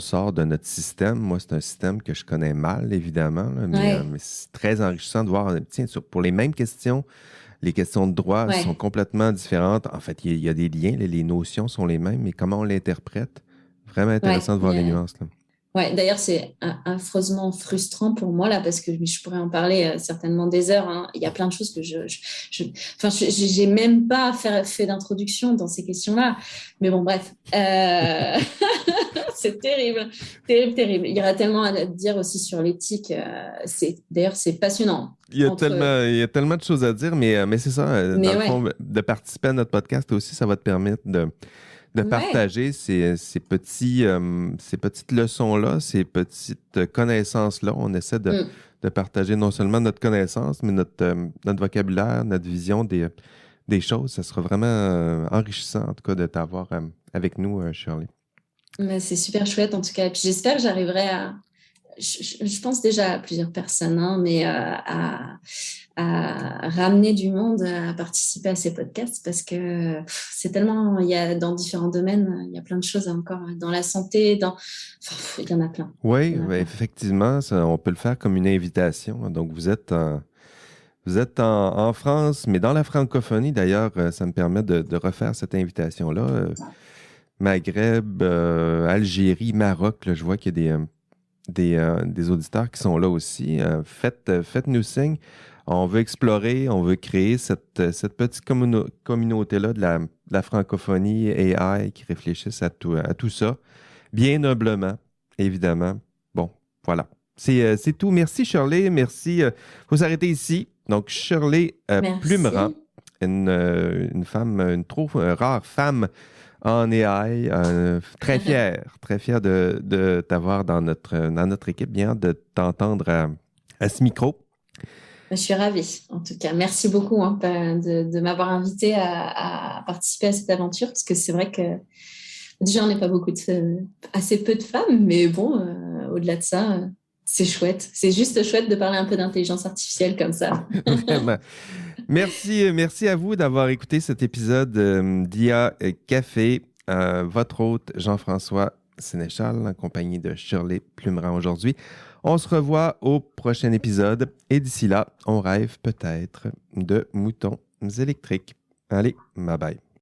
sort de notre système. Moi, c'est un système que je connais mal, évidemment, là, ouais, mais c'est très enrichissant de voir, tiens, pour les mêmes questions, les questions de droit sont ouais. complètement différentes. En fait, il y a des liens, les notions sont les mêmes, mais comment on l'interprète? Vraiment intéressant Ouais, de voir les nuances, là. ouais, d'ailleurs, c'est affreusement frustrant pour moi là parce que je pourrais en parler certainement des heures, hein. Il y a plein de choses que enfin, j'ai même pas fait d'introduction dans ces questions-là. Mais bon, bref, c'est terrible, terrible, terrible. Il y aura tellement à dire aussi sur l'éthique. D'ailleurs, c'est passionnant. Il y a tellement de choses à dire, mais c'est ça, dans Mais le ouais, fond, de participer à notre podcast aussi, ça va te permettre de ouais, partager ces petites leçons-là, ces petites connaissances-là. On essaie mm, de partager non seulement notre connaissance, mais notre vocabulaire, notre vision des choses. Ça sera vraiment enrichissant, en tout cas, de t'avoir avec nous, Shirley. mais c'est super chouette en tout cas. Et puis j'espère que j'arriverai à. Je pense déjà à plusieurs personnes, hein, mais à ramener du monde à participer à ces podcasts parce que c'est tellement, il y a dans différents domaines, il y a plein de choses encore dans la santé, il y en a plein. Oui, Il y en a ben, plein. effectivement, on peut le faire comme une invitation. Donc, vous êtes en France, mais dans la francophonie, d'ailleurs, ça me permet de refaire cette invitation-là. Maghreb, Algérie, Maroc, là, je vois qu'il y a des auditeurs qui sont là aussi. Faites-nous signe. On veut explorer, on veut créer cette petite communauté-là de la francophonie AI qui réfléchissent à tout ça, bien humblement, évidemment. Bon, voilà. C'est tout. Merci, Shirley. Merci. Faut s'arrêter ici. Donc, Shirley Plumerand, Merci. une femme, une trop rare femme en AI. Très fier de t'avoir dans notre équipe. Bien hâte de t'entendre à ce micro. Je suis ravie, en tout cas. Merci beaucoup hein, de m'avoir invité à participer à cette aventure parce que c'est vrai que déjà, on n'est pas assez peu de femmes, mais bon, au-delà de ça, c'est chouette. C'est juste chouette de parler un peu d'intelligence artificielle comme ça. Vraiment. Merci à vous d'avoir écouté cet épisode d'IA Café. Votre hôte, Jean-François Sénéchal, en compagnie de Shirley Plumerand aujourd'hui. On se revoit au prochain épisode et d'ici là, on rêve peut-être de moutons électriques. Allez, bye bye.